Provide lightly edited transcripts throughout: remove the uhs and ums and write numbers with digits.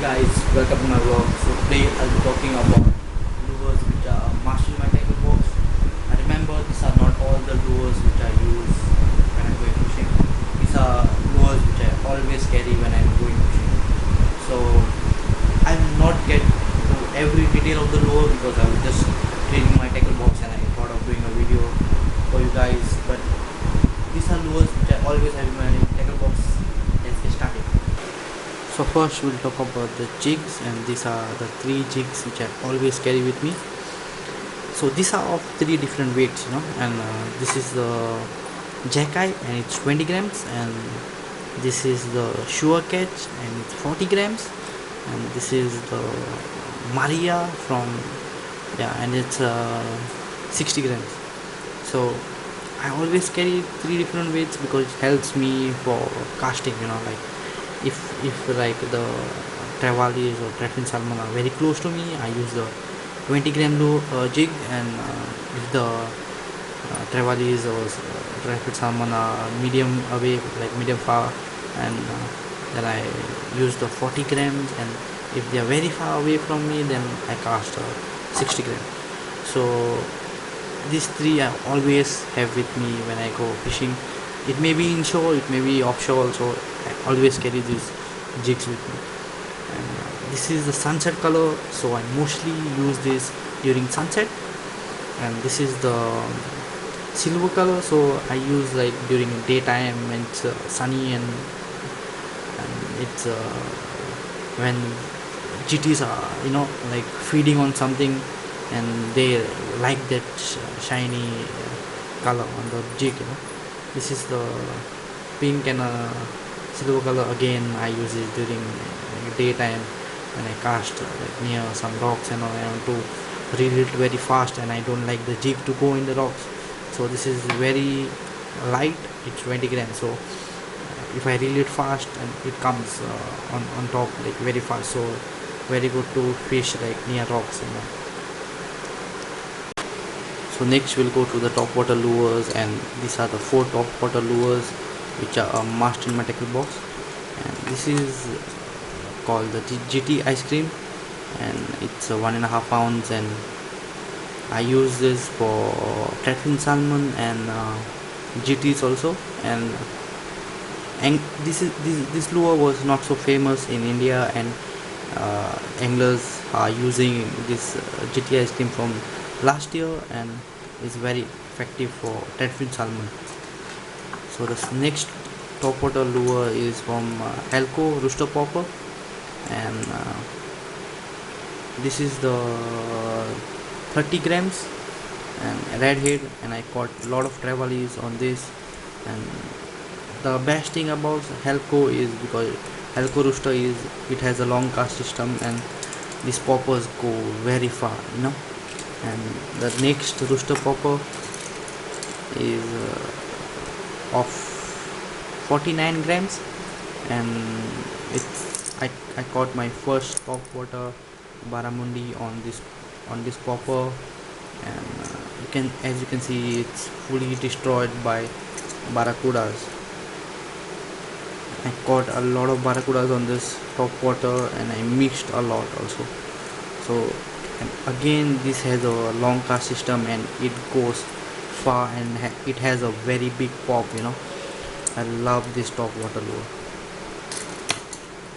Guys, welcome to my vlog. So today I'll be talking about lures which are master in my tackle box. I remember these are not all the lures which I use when I'm going fishing. These are lures which I always carry when I'm going fishing. So I will not get to every detail of the lure because I was just cleaning my tackle box and I thought of doing a video for you guys. But these are lures which I always have in my tackle box. Let's get started. So first we'll talk about the jigs, and these are the 3 jigs which I always carry with me. So these are of 3 different weights, and this is the jackeye and it's 20 grams, and this is the sure catch and it's 40 grams, and this is the Maria from and it's 60 grams. So I always carry 3 different weights because it helps me for casting, like if like the trevallies or treadfin salmon are very close to me, I use the 20-gram jig, and if the trevallies or treadfin salmon are medium away, like medium far, and then I use the 40 grams, and if they are very far away from me, then I cast 60 grams. So these 3 I always have with me when I go fishing. It may be inshore, it may be offshore also. I always carry these jigs with me. And this is the sunset color, so I mostly use this during sunset. And this is the silver color, so I use like during daytime when it's sunny, and it's when GTs are like feeding on something, and they like that shiny color on the jig. This is the pink and silver color. Again, I use it during daytime when I cast near some rocks, and I want to reel it very fast, and I don't like the jig to go in the rocks. So this is very light, it's 20 grams. So if I reel it fast, and it comes on top like very fast, so very good to fish like near rocks. So next we'll go to the top water lures, and these are the 4 top water lures which are masked in my tackle box. And this is called the GT ice cream, and it's 1.5 pounds, and I use this for treadfin salmon and GTs also. And this lure was not so famous in India, and anglers are using this GT ice cream from last year, and is very effective for treadfin salmon. So the next top water lure is from Elco Rooster Popper, and this is the 30 grams and redhead, and I caught a lot of trevallies on this. And the best thing about Elco is because Elco Rooster it has a long cast system, and these poppers go very far, And the next rooster popper is of 49 grams, and I caught my first top water barramundi on this popper, and as you can see, it's fully destroyed by barracudas. I caught a lot of barracudas on this top water, and I mixed a lot also. So, and again, this has a long cast system, and it goes far, and it has a very big pop. I love this top water lure.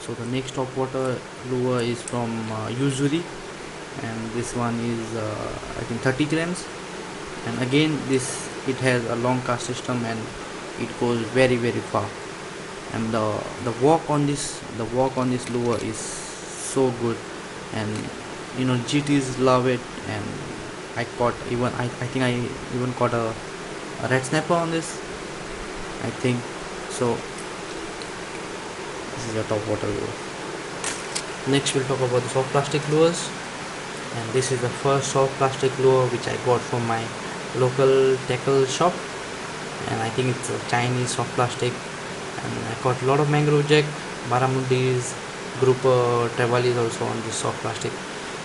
So the next top water lure is from Usuri, and this one is I think 30 grams, and again it has a long cast system, and it goes very very far. And the walk on this lure is so good, and GTs love it. And I think I even caught a red snapper on this, I think. So this is a top water lure. Next we'll talk about the soft plastic lures, and this is the first soft plastic lure which I got from my local tackle shop, and I think it's a Chinese soft plastic. And I caught a lot of mangrove jack, barramundis, grouper, trevallies also on this soft plastic.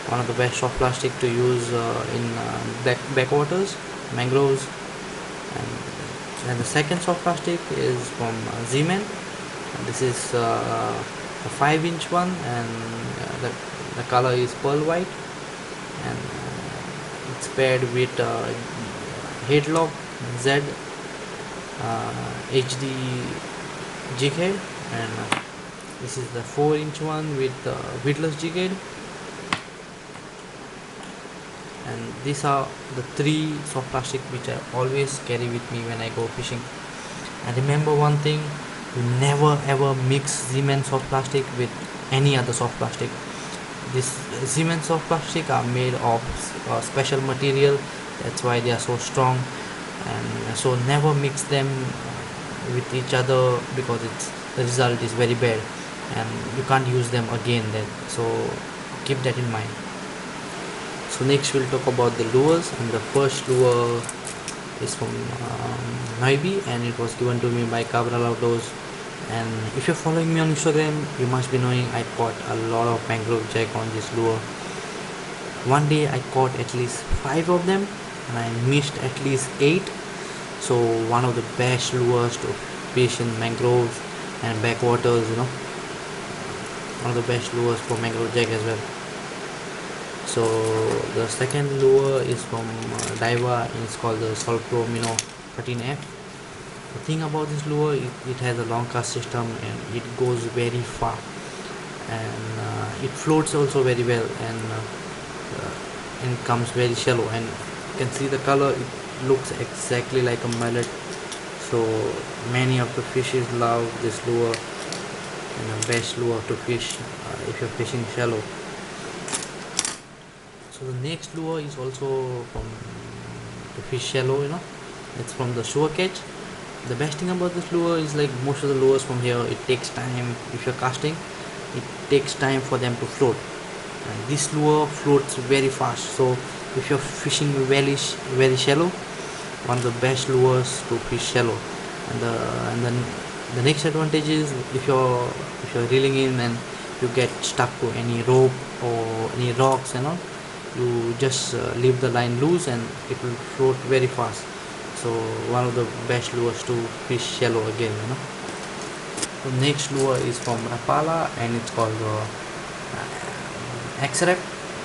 One of the best soft plastic to use in backwaters, mangroves. And the second soft plastic is from Z-Man. This is the 5-inch one, and the color is pearl white, and it's paired with headlock Z HD jig head, and this is the 4-inch one with weedless jig head. And these are the 3 soft plastic which I always carry with me when I go fishing. And remember one thing, you never ever mix cement soft plastic with any other soft plastic. This cement soft plastic are made of special material, that's why they are so strong, and so never mix them with each other, because the result is very bad and you can't use them again then, so keep that in mind. So next we'll talk about the lures, and the first lure is from Noibi, and it was given to me by Cabral Outdoors. And if you're following me on Instagram, you must be knowing I caught a lot of mangrove jack on this lure. One day I caught at least 5 of them, and I missed at least 8. So one of the best lures to fish in mangroves and backwaters, one of the best lures for mangrove jack as well. So the second lure is from Daiwa, and it's called the Solpro Minnow 13F. The thing about this lure, it has a long cast system, and it goes very far, and it floats also very well, and it comes very shallow, and you can see the color, it looks exactly like a mullet. So many of the fishes love this lure, and the best lure to fish if you're fishing shallow. So the next lure is also from to fish shallow, it's from the shore catch. The best thing about this lure is, like most of the lures from here, it takes time. If you're casting, it takes time for them to float, and this lure floats very fast. So if you're fishing very shallow, one of the best lures to fish shallow. And then the next advantage is, if you're reeling in and you get stuck to any rope or any rocks and all, you just leave the line loose and it will float very fast. So one of the best lures to fish shallow again. The next lure is from Rapala, and it's called X-Rep,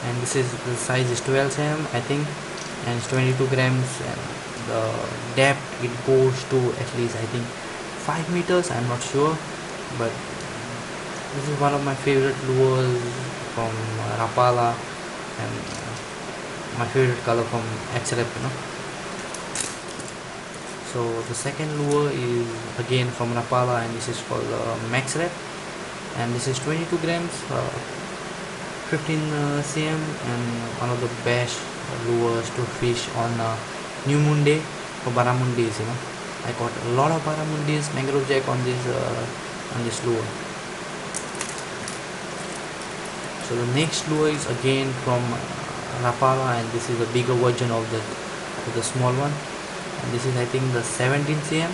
and this is the size is 12 cm I think, and it's 22 grams, and the depth it goes to at least I think 5 meters, I'm not sure, but this is one of my favorite lures from Rapala, and my favorite color from X-Rep. So the second lure is again from Rapala, and this is called Max Rep, and this is 22 grams, 15 cm, and one of the best lures to fish on New Moon Day for barramundis. I caught a lot of barramundis, mangrove jack on this lure. So the next lure is again from Rapala, and this is a bigger version of the small one, and this is I think the 17 cm,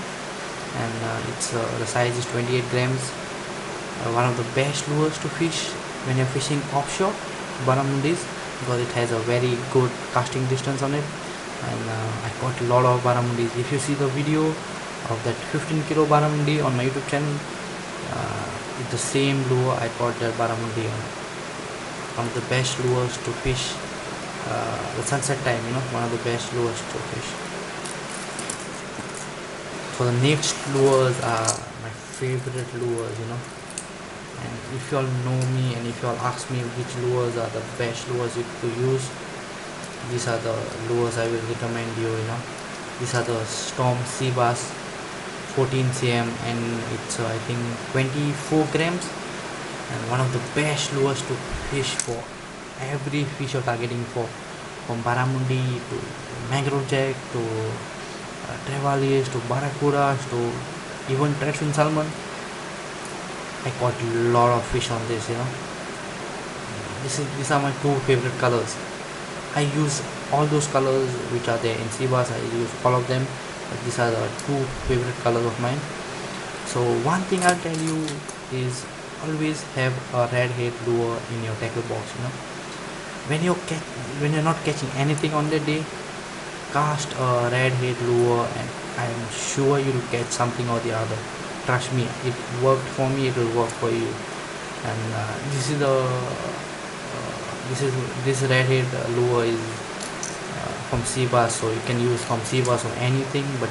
and it's the size is 28 grams. One of the best lures to fish when you're fishing offshore barramundis, because it has a very good casting distance on it, and I caught a lot of barramundis. If you see the video of that 15 kilo barramundi on my YouTube channel, it's the same lure I caught that barramundi on. One of the best lures to fish the sunset time, one of the best lures to fish. So the next lures are my favorite lures, and if you all know me and if you all ask me which lures are the best lures to use, these are the lures I will recommend you. These are the Storm Sea Bass 14 cm, and it's I think 24 grams, and one of the best lures to fish for every fish you're targeting for, from barramundi to mangrove jack to trevallies to barracudas to even treadfin salmon. I caught a lot of fish on this. These are my 2 favorite colors. I use all those colors which are there in sea bass. I use all of them, but these are the 2 favorite colors of mine. So one thing I'll tell you is, always have a red head lure in your tackle box. When you're not catching anything on that day, cast a red head lure, and I'm sure you'll catch something or the other. Trust me, it worked for me, it will work for you. And this is the this redhead lure is from sea bass, so you can use from sea bass or anything, but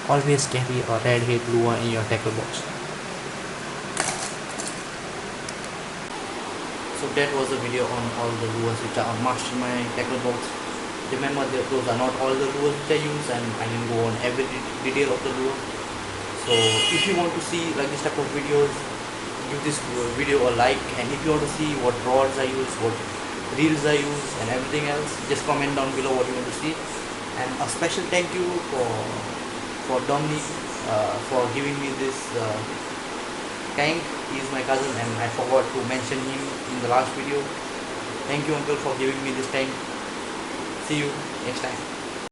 always carry a redhead lure in your tackle box. So that was a video on all the lures which are masked in my tackle box. Remember that those are not all the lures which I use, and I didn't go on every detail of the lure. So if you want to see like this type of videos, give this video a like, and if you want to see what rods I use, what reels I use and everything else, just comment down below what you want to see. And a special thank you for Dominic for giving me this tank. He is my cousin and I forgot to mention him in the last video. Thank you uncle for giving me this tank. See you next time.